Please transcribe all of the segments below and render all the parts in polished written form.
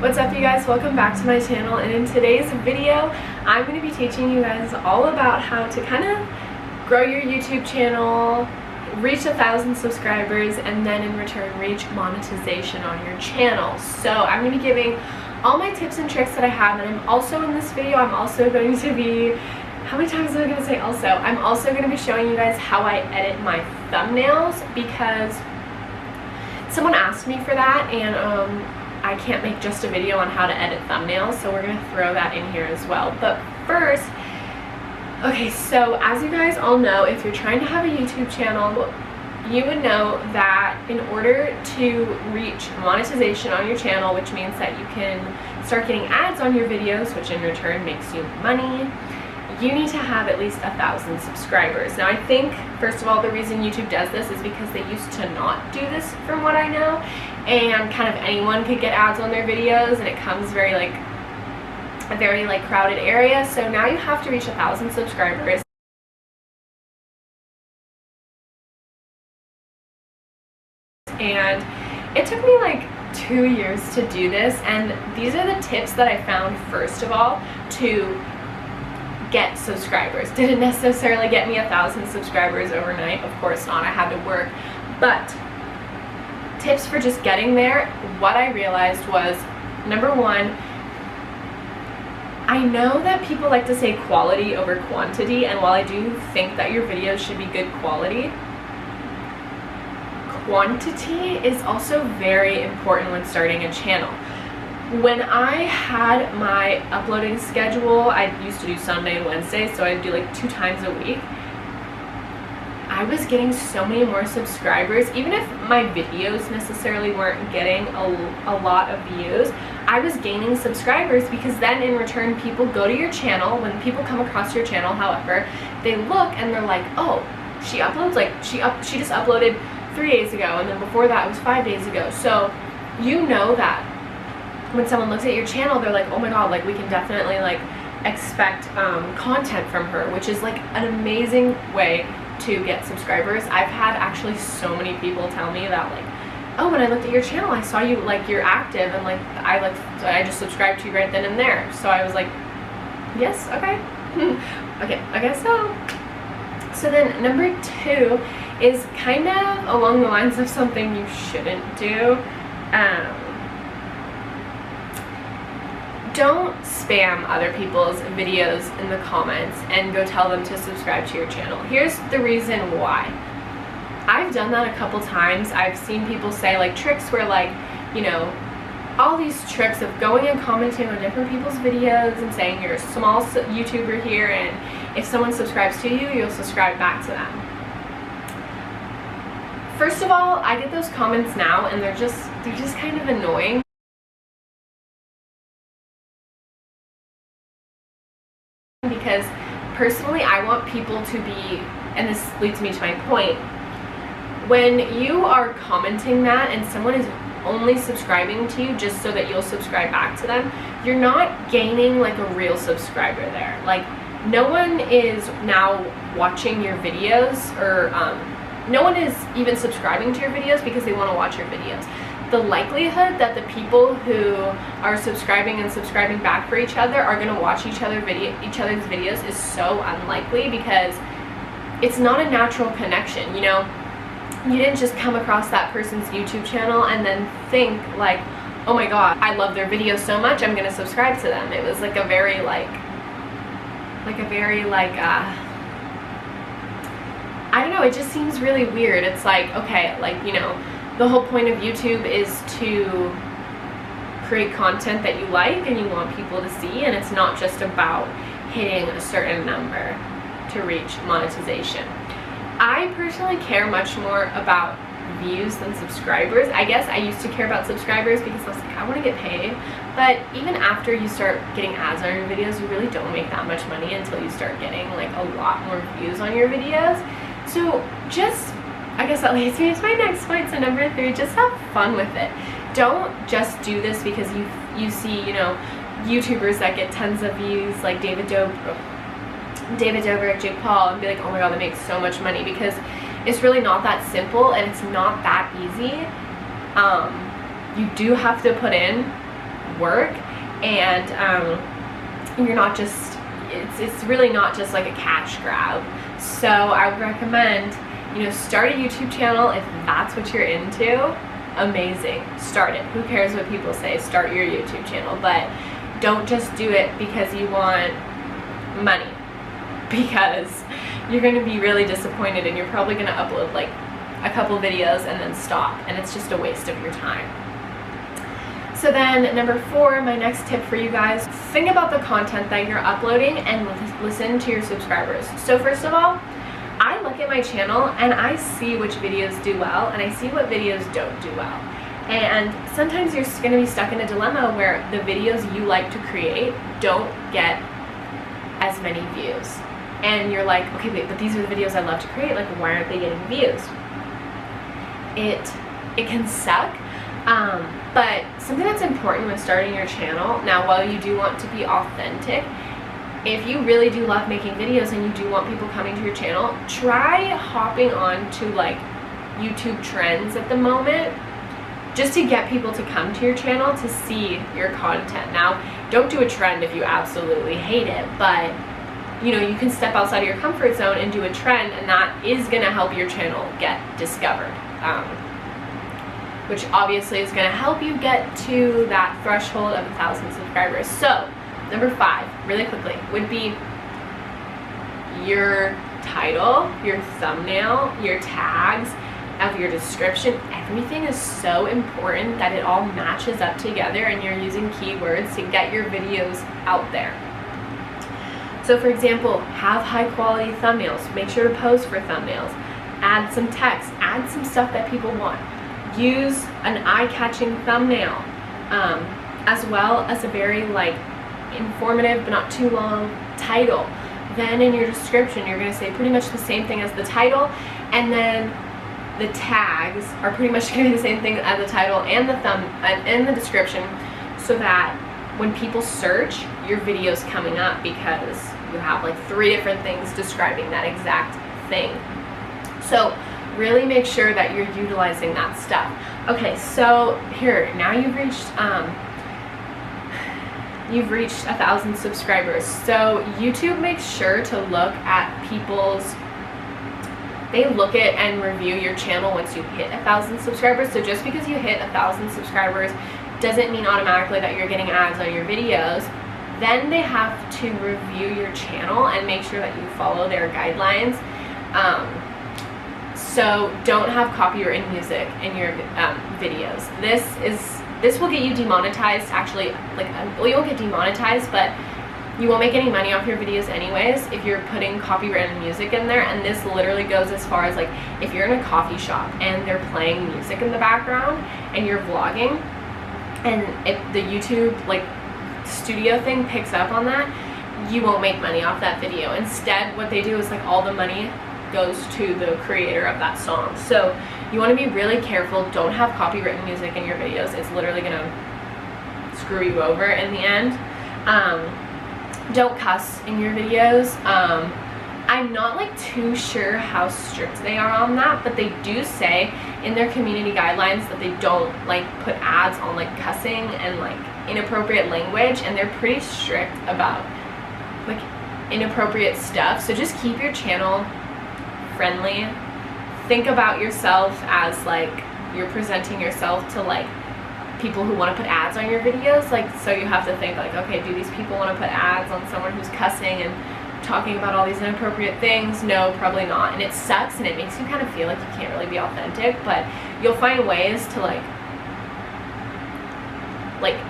What's up, you guys? Welcome back to my channel, and in today's video I'm going to be teaching you guys all about how to kind of grow your YouTube channel, reach 1,000 subscribers, and then in return reach monetization on your channel. So I'm going to be giving all my tips and tricks that I have, and I'm also in this video I'm also going to be, how many times am I going to say also? I'm also going to be showing you guys how I edit my thumbnails, because someone asked me for that, and I can't make just a video on how to edit thumbnails, so we're going to throw that in here as well. But first, okay, so as you guys all know, if you're trying to have a YouTube channel, you would know that in order to reach monetization on your channel, which means that you can start getting ads on your videos, which in return makes you money, you need to have at least 1,000 subscribers. Now I think, first of all, the reason YouTube does this is because they used to not do this, from what I know, and kind of anyone could get ads on their videos, and it comes a very crowded area. So now you have to reach 1,000 subscribers. And it took me like 2 years to do this, and these are the tips that I found, first of all, to get subscribers. Didn't necessarily get me 1,000 subscribers overnight, of course not, I had to work, but tips for just getting there. What I realized was, number one, I know that people like to say quality over quantity, and while I do think that your videos should be good quality, quantity is also very important when starting a channel. When I had my uploading schedule, I used to do Sunday and Wednesday, so I'd do like 2 times a week. I was getting so many more subscribers. Even if my videos necessarily weren't getting a lot of views, I was gaining subscribers, because then in return people go to your channel. When people come across your channel, however, they look and they're like, oh, she uploads, like she just uploaded 3 days ago, and then before that it was 5 days ago. So you know that when someone looks at your channel, they're like, oh my god, like we can definitely like expect content from her, which is like an amazing way to get subscribers. I've had actually so many people tell me that, like, oh, when I looked at your channel I saw you, like, you're active, and like I just subscribed to you right then and there. So I was like, yes, okay. Okay, I guess so. So then number 2 is kind of along the lines of something you shouldn't do. Don't spam other people's videos in the comments and go tell them to subscribe to your channel. Here's the reason why. I've done that a couple times. I've seen people say like tricks where, like, you know, all these tricks of going and commenting on different people's videos and saying you're a small YouTuber here, and if someone subscribes to you, you'll subscribe back to them. First of all, I get those comments now, and they're just kind of annoying. Because personally, I want people to be, and this leads me to my point, when you are commenting that and someone is only subscribing to you just so that you'll subscribe back to them, you're not gaining like a real subscriber there. Like, no one is now watching your videos, or no one is even subscribing to your videos because they want to watch your videos. The likelihood that the people who are subscribing and subscribing back for each other are going to watch each other's videos is so unlikely, because it's not a natural connection. You know, you didn't just come across that person's YouTube channel and then think like, oh my god, I love their videos so much, I'm going to subscribe to them. It was like a very I don't know, it just seems really weird. It's like, okay, like, you know, the whole point of YouTube is to create content that you like and you want people to see, and it's not just about hitting a certain number to reach monetization. I personally care much more about views than subscribers. I guess I used to care about subscribers because I was like, I want to get paid, but even after you start getting ads on your videos, you really don't make that much money until you start getting like a lot more views on your videos. So just, I guess that leads me to my next point. So number 3, just have fun with it. Don't just do this because you see, you know, YouTubers that get tons of views, like David Dobrik, Jake Paul, and be like, oh my god, they make so much money, because it's really not that simple, and it's not that easy. You do have to put in work, and you're not just, it's really not just like a cash grab. So I would recommend, you know, start a YouTube channel if that's what you're into. Amazing, start it. Who cares what people say? Start your YouTube channel, but don't just do it because you want money, because you're going to be really disappointed and you're probably going to upload like a couple videos and then stop, and it's just a waste of your time. So then number 4, my next tip for you guys, think about the content that you're uploading and listen to your subscribers. So first of all, I look at my channel and I see which videos do well and I see what videos don't do well. And sometimes you're going to be stuck in a dilemma where the videos you like to create don't get as many views. And you're like, okay, wait, but these are the videos I love to create, like why aren't they getting views? It can suck, but something that's important when starting your channel, now while you do want to be authentic, if you really do love making videos and you do want people coming to your channel, try hopping on to like YouTube trends at the moment, just to get people to come to your channel to see your content. Now, don't do a trend if you absolutely hate it, but you know, you can step outside of your comfort zone and do a trend, and that is gonna help your channel get discovered. Which obviously is going to help you get to that threshold of 1,000 subscribers. So, number 5, really quickly, would be your title, your thumbnail, your tags, of your description. Everything is so important that it all matches up together and you're using keywords to get your videos out there. So for example, have high quality thumbnails. Make sure to post for thumbnails. Add some text. Add some stuff that people want. Use an eye-catching thumbnail, as well as a very like informative but not too long title. Then in your description, you're going to say pretty much the same thing as the title, and then the tags are pretty much going to be the same thing as the title and the and the description, so that when people search, your video's coming up because you have like 3 different things describing that exact thing. So really make sure that you're utilizing that stuff. Okay, so here, now you've reached 1,000 subscribers. So YouTube makes sure to look at they look at and review your channel once you hit 1,000 subscribers. So just because you hit 1,000 subscribers doesn't mean automatically that you're getting ads on your videos. Then they have to review your channel and make sure that you follow their guidelines. So don't have copywritten music in your videos. This will get you demonetized. Actually, well, you won't get demonetized, but you won't make any money off your videos anyways if you're putting copywritten music in there. And this literally goes as far as like if you're in a coffee shop and they're playing music in the background and you're vlogging, and if the YouTube like studio thing picks up on that, you won't make money off that video. Instead, what they do is like all the money goes to the creator of that song. So you want to be really careful. Don't have copywritten music in your videos. It's literally gonna screw you over in the end. Don't cuss in your videos. I'm not like too sure how strict they are on that, but they do say in their community guidelines that they don't like put ads on like cussing and like inappropriate language, and they're pretty strict about like inappropriate stuff. So just keep your channel friendly. Think about yourself as like you're presenting yourself to like people who want to put ads on your videos. Like, so you have to think like, okay, do these people want to put ads on someone who's cussing and talking about all these inappropriate things? No, probably not. And it sucks, and it makes you kind of feel like you can't really be authentic, but you'll find ways to like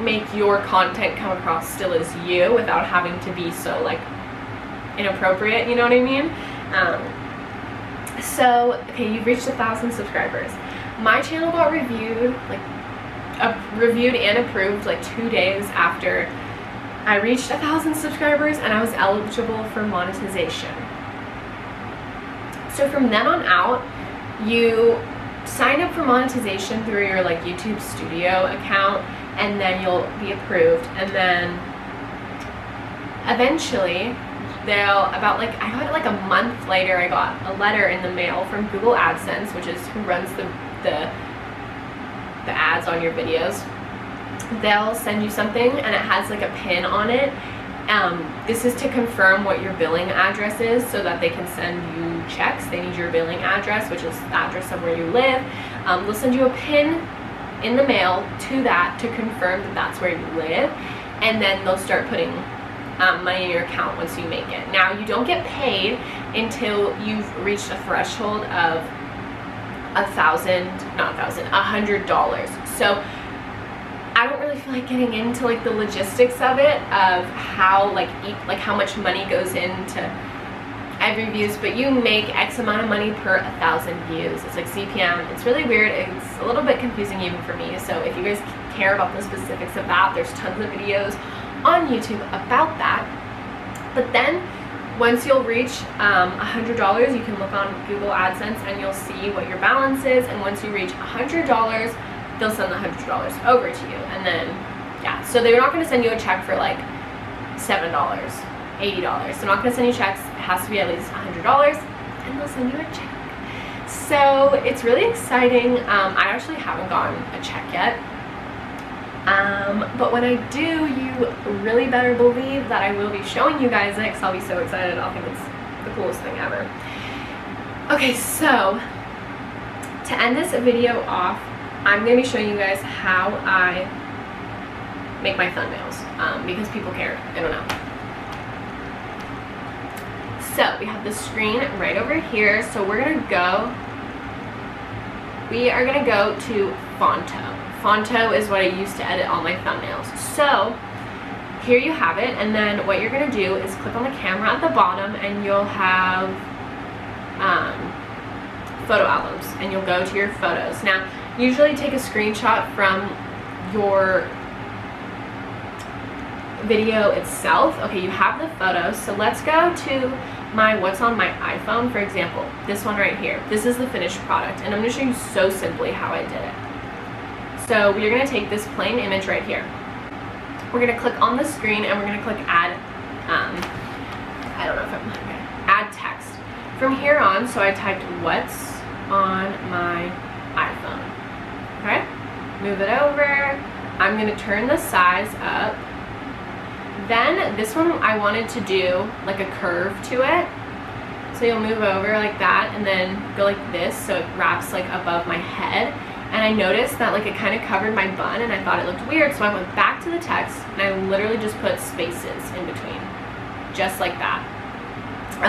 make your content come across still as you without having to be so like inappropriate, you know what I mean? So, okay, you've reached 1,000 subscribers. My channel got reviewed and approved like 2 days after I reached 1,000 subscribers, and I was eligible for monetization. So from then on out, you sign up for monetization through your like YouTube Studio account, and then you'll be approved. And then eventually I got it like a month later, I got a letter in the mail from Google AdSense, which is who runs the ads on your videos. they'll send you something and it has like a pin on it. This is to confirm what your billing address is so that they can send you checks. They need your billing address, which is the address of where you live. They'll send you a pin in the mail to that to confirm that that's where you live, and then they'll start putting money in your account once you make it. Now, you don't get paid until you've reached a threshold of $100. So I don't really feel like getting into like the logistics of it, of how like how much money goes into every views, but you make X amount of money per 1,000 views. It's like CPM. It's really weird. It's a little bit confusing even for me. So if you guys care about the specifics of that, there's tons of videos on YouTube about that. But then once you'll reach $100, you can look on Google AdSense and you'll see what your balance is. And once you reach $100, they'll send the $100 over to you. And then, yeah, so they're not going to send you a check for like $7, $80. They're not going to send you checks. It has to be at least $100, and they'll send you a check. So it's really exciting. I actually haven't gotten a check yet. But when I do, you really better believe that I will be showing you guys it, because I'll be so excited. I'll think it's the coolest thing ever. Okay, so to end this video off, I'm going to be showing you guys how I make my thumbnails, because people care. I don't know. So we have the screen right over here. So we are going to go to Fonto. Fonto is what I use to edit all my thumbnails. So here you have it, and then what you're going to do is click on the camera at the bottom and you'll have photo albums, and you'll go to your photos. Now, usually take a screenshot from your video itself. Okay, you have the photos, so let's go to what's on my iPhone, for example, this one right here. This is the finished product, and I'm going to show you so simply how I did it. So we're going to take this plain image right here. We're going to click on the screen and we're going to click add, add text. From here on, so I typed what's on my iPhone. Okay, move it over. I'm going to turn the size up. Then this one I wanted to do like a curve to it. So you'll move over like that and then go like this so it wraps like above my head. And I noticed that like it kind of covered my bun and I thought it looked weird, so I went back to the text and I literally just put spaces in between, just like that.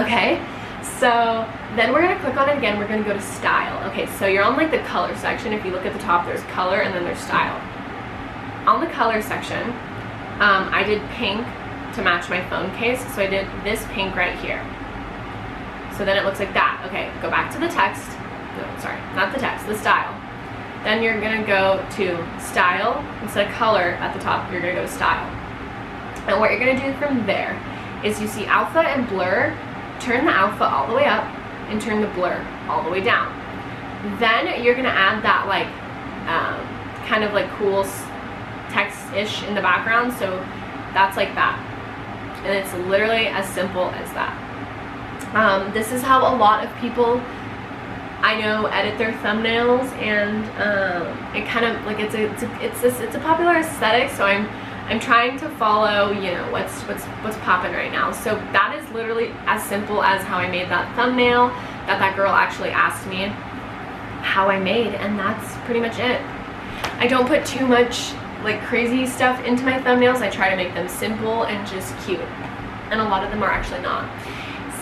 Okay, so then we're going to click on it again. We're going to go to style. Okay, so you're on like the color section. If you look at the top, there's color and then there's style. On the color section, I did pink to match my phone case, so I did this pink right here. So then it looks like that. Okay, go back to the text. No, sorry, not the text, the style. Then you're going to go to style. Instead of color at the top, you're going to go to style. And what you're going to do from there is you see alpha and blur. Turn the alpha all the way up and turn the blur all the way down. Then you're going to add that like kind of like cool text-ish in the background. So that's like that. And it's literally as simple as that. This is how a lot of people I know edit their thumbnails, and it kind of like it's a popular aesthetic. So I'm trying to follow, you know, what's popping right now. So that is literally as simple as how I made that thumbnail that girl actually asked me how I made, and that's pretty much it. I don't put too much like crazy stuff into my thumbnails. I try to make them simple and just cute, and a lot of them are actually not.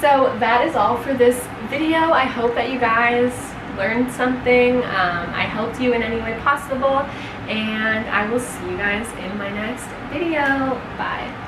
So that is all for this video. I hope that you guys learned something. I helped you in any way possible, and I will see you guys in my next video. Bye.